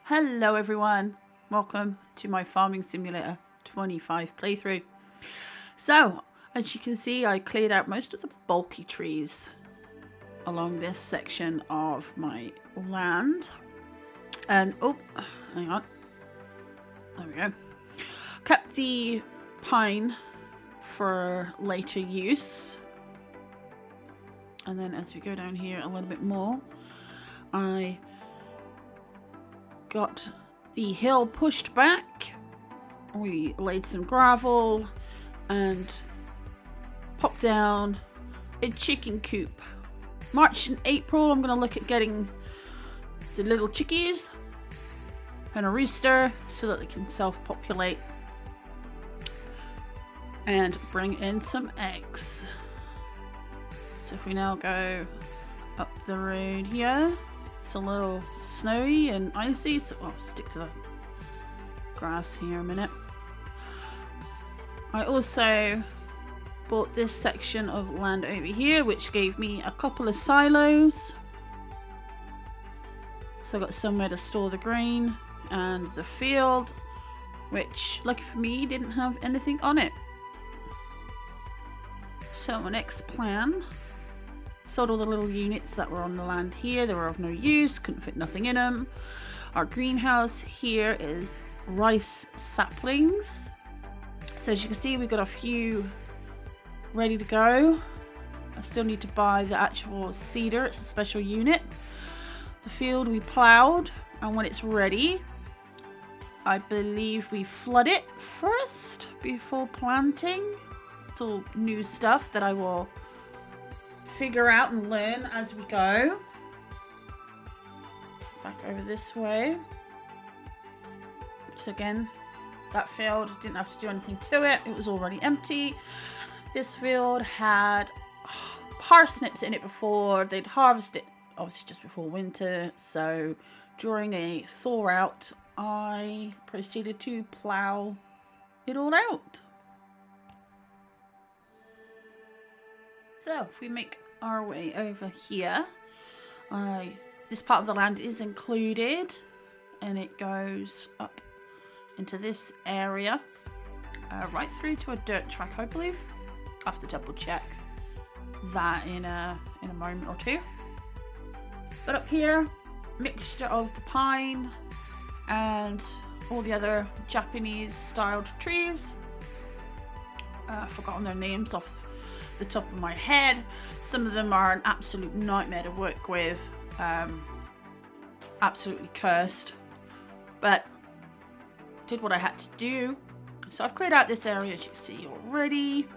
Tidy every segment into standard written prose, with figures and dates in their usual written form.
Hello everyone, welcome to my Farming Simulator 25 playthrough. So, as you can see, I cleared out most of the bulky trees along this section of my land. And, oh, hang on, there we go. Kept the pine for later use. And then as we go down here a little bit more, I got the hill pushed back. We laid some gravel and popped down a chicken coop. March and April I'm going to look at getting the little chickies and a rooster so that they can self-populate and bring in some eggs. So if we now go up the road here, it's a little snowy and icy, so I'll stick to the grass here a minute. I also bought this section of land over here, which gave me a couple of silos. So I got somewhere to store the grain, and the field, which, lucky for me, didn't have anything on it. So my next plan, sold all the little units that were on the land here. They were of no use, couldn't fit nothing in them. Our greenhouse here is rice saplings. So as you can see, we've got a few ready to go. I still need to buy the actual seeder, it's a special unit. The field we ploughed, and when it's ready, I believe we flood it first before planting. It's all new stuff that I will figure out and learn as we go. So back over this way. So again, that field didn't have to do anything to it. It was already empty. This field had parsnips in it before. They'd harvested it obviously just before winter. So during a thaw out, I proceeded to plough it all out. So if we make our way over here, this part of the land is included, and it goes up into this area, right through to a dirt track, I believe. I'll have to double check that in a moment or two. But up here, mixture of the pine and all the other Japanese styled trees. I've forgotten their names off the top of my head. Some of them are an absolute nightmare to work with, absolutely cursed, but did what I had to do. So I've cleared out this area, as you can see already.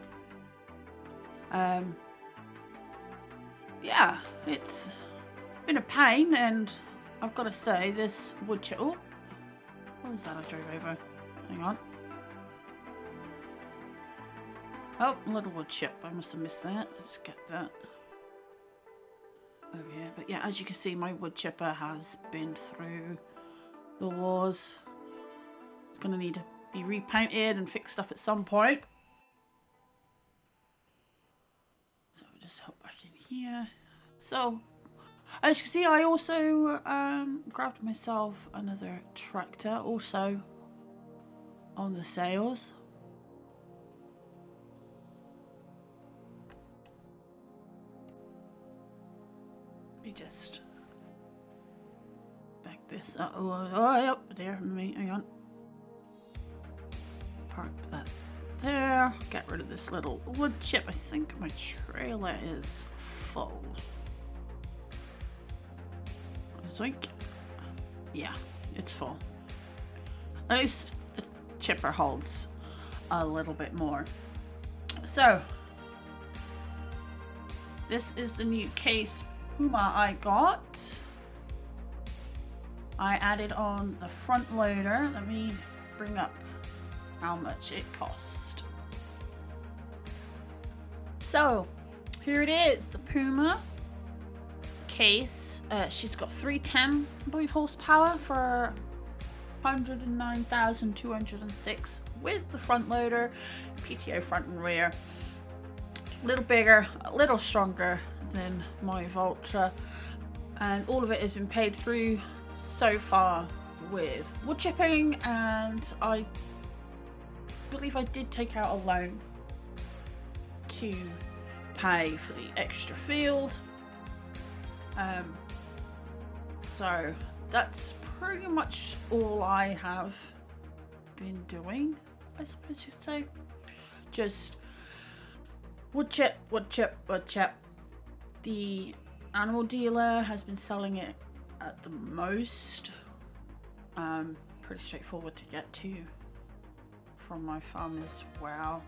Yeah, it's been a pain, and I've got to say this wood chip. Oh, what was that I drove over? Hang on. Oh, little wood chip. I must have missed that. Let's get that over here. But yeah, as you can see, my wood chipper has been through the wars. It's going to need to be repainted and fixed up at some point. So we'll just hop back in here. So, as you can see, I also grabbed myself another tractor, also on the sales. Just back this up. Oh, up there. Hang on. Park that there. Get rid of this little wood chip. I think my trailer is full. Zoink. Yeah, it's full. At least the chipper holds a little bit more. So, this is the new case Puma I got. I added on the front loader. Let me bring up how much it cost. So here it is, the Puma case. She's got 310, I believe, horsepower for 109,206 with the front loader, PTO front and rear. A little bigger, a little stronger than my Vulture, and all of it has been paid through so far with wood chipping, and I believe I did take out a loan to pay for the extra field. So that's pretty much all I have been doing, I suppose you'd say. Just wood chip, wood chip, wood chip. The animal dealer has been selling it at the most. Pretty straightforward to get to from my farm as well.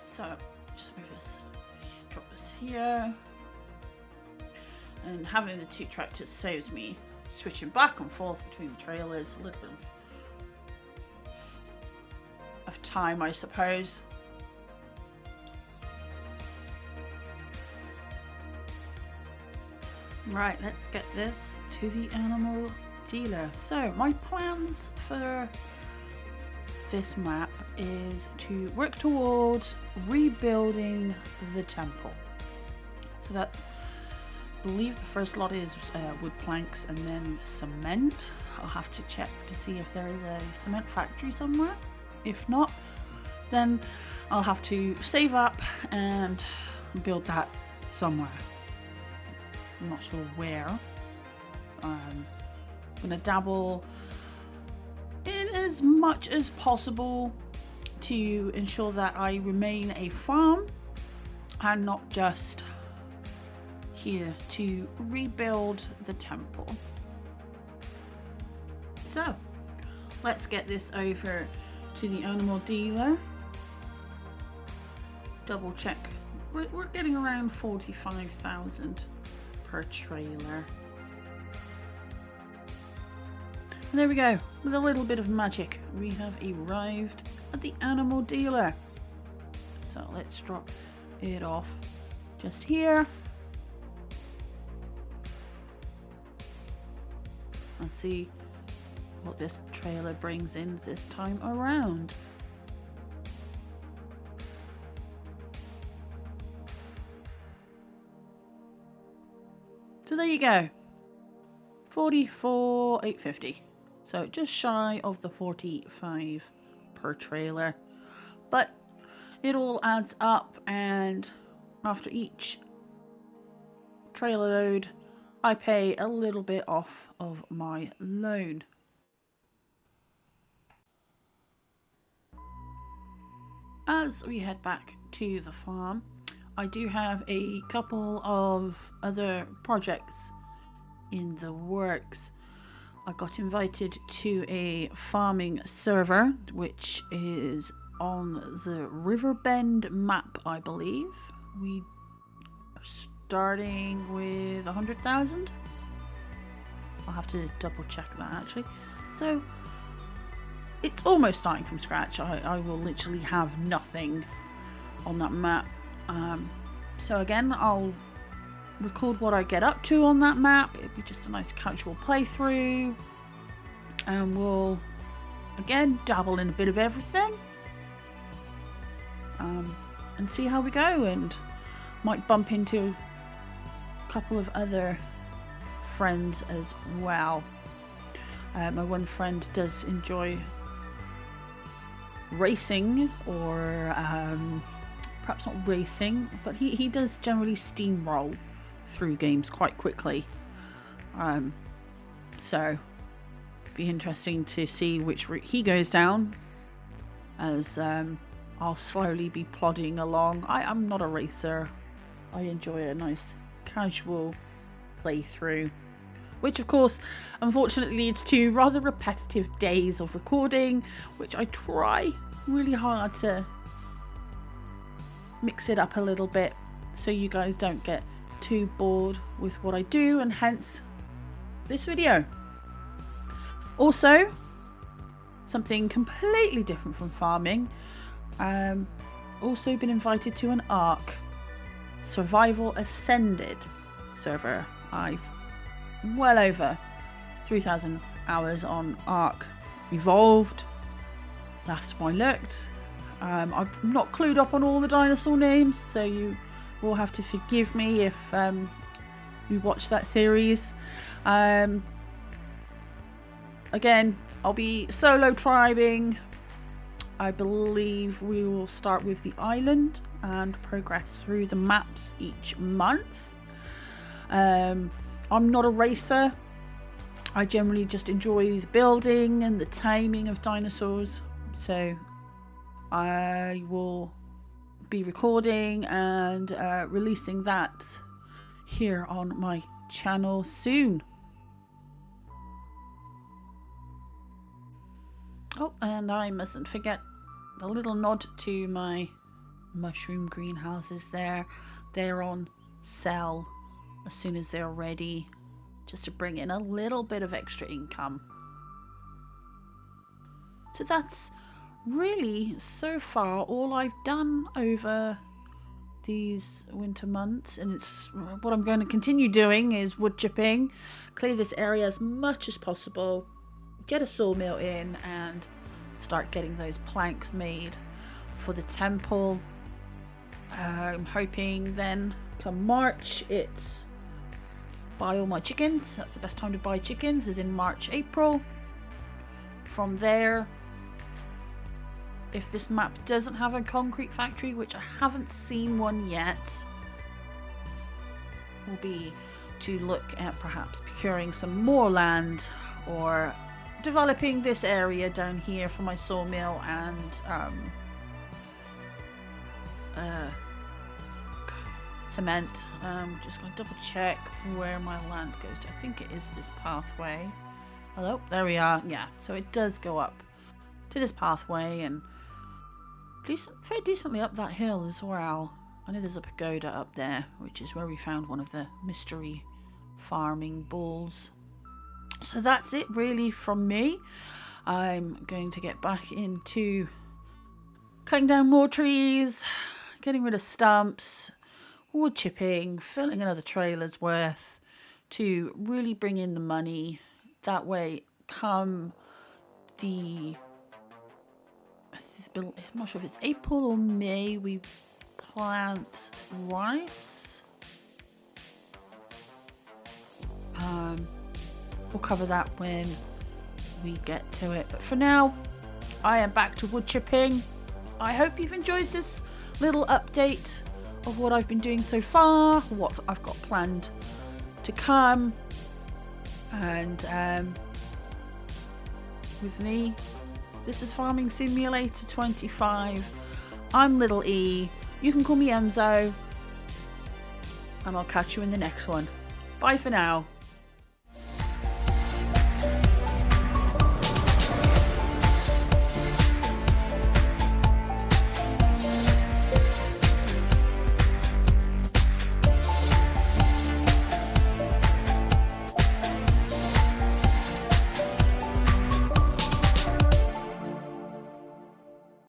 So just move this, drop this here. And having the 2 tractors saves me switching back and forth between the trailers, a little bit of time, I suppose. Right, let's get this to the animal dealer. So my plans for this map is to work towards rebuilding the temple. So that, I believe the first lot is wood planks and then cement. I'll have to check to see if there is a cement factory somewhere. If not, then I'll have to save up and build that somewhere. I'm not sure where. I'm gonna dabble in as much as possible to ensure that I remain a farm and not just here to rebuild the temple. So let's get this over to the animal dealer. Double check. We're getting around 45,000 per trailer. And there we go. With a little bit of magic, we have arrived at the animal dealer. So let's drop it off just here. And see what this trailer brings in this time around. So there you go, 44,850. So just shy of the 45 per trailer, but it all adds up, and after each trailer load I pay a little bit off of my loan. As we head back to the farm, I do have a couple of other projects in the works. I got invited to a farming server, which is on the Riverbend map, I believe. We are starting with 100,000. I'll have to double check that actually. So it's almost starting from scratch. I will literally have nothing on that map. So again, I'll record what I get up to on that map. It'll be just a nice casual playthrough, and we'll again dabble in a bit of everything, and see how we go, and might bump into a couple of other friends as well. My one friend does enjoy racing, or perhaps not racing, but he does generally steamroll through games quite quickly. So be interesting to see which route he goes down, as I'll slowly be plodding along. I'm not a racer. I enjoy a nice casual playthrough, which of course unfortunately leads to rather repetitive days of recording, which I try really hard to mix it up a little bit so you guys don't get too bored with what I do, and hence this video. Also, something completely different from farming, also been invited to an Ark Survival Ascended server. I've well over 3,000 hours on Ark Evolved last time I looked. I'm not clued up on all the dinosaur names, so you will have to forgive me if you watch that series. again, I'll be solo tribing. I believe we will start with the island and progress through the maps each month. I'm not a racer. I generally just enjoy the building and the taming of dinosaurs. So I will be recording and releasing that here on my channel soon. Oh, and I mustn't forget a little nod to my mushroom greenhouses there. They're on sale as soon as they're ready, just to bring in a little bit of extra income. So that's really so far all I've done over these winter months, and it's what I'm going to continue doing is wood chipping, clear this area as much as possible, get a sawmill in and start getting those planks made for the temple. I'm hoping then come March it's buy all my chickens. That's the best time to buy chickens, is in March, April. From there, if this map doesn't have a concrete factory, which I haven't seen one yet, will be to look at perhaps procuring some more land or developing this area down here for my sawmill and cement. Just going to double check where my land goes to. I think it is this pathway. Hello, there we are. Yeah, so it does go up to this pathway and very decently up that hill as well. I know there's a pagoda up there, which is where we found one of the mystery farming bulls. So that's it really from me. I'm going to get back into cutting down more trees, getting rid of stumps, wood chipping, filling another trailer's worth to really bring in the money. That way, come the, I'm not sure if it's April or May, we plant rice. We'll cover that when we get to it. But for now, I am back to wood chipping. I hope you've enjoyed this little update of what I've been doing so far, what I've got planned to come. And with me, this is Farming Simulator 25. I'm Little E. You can call me Emzo. And I'll catch you in the next one. Bye for now.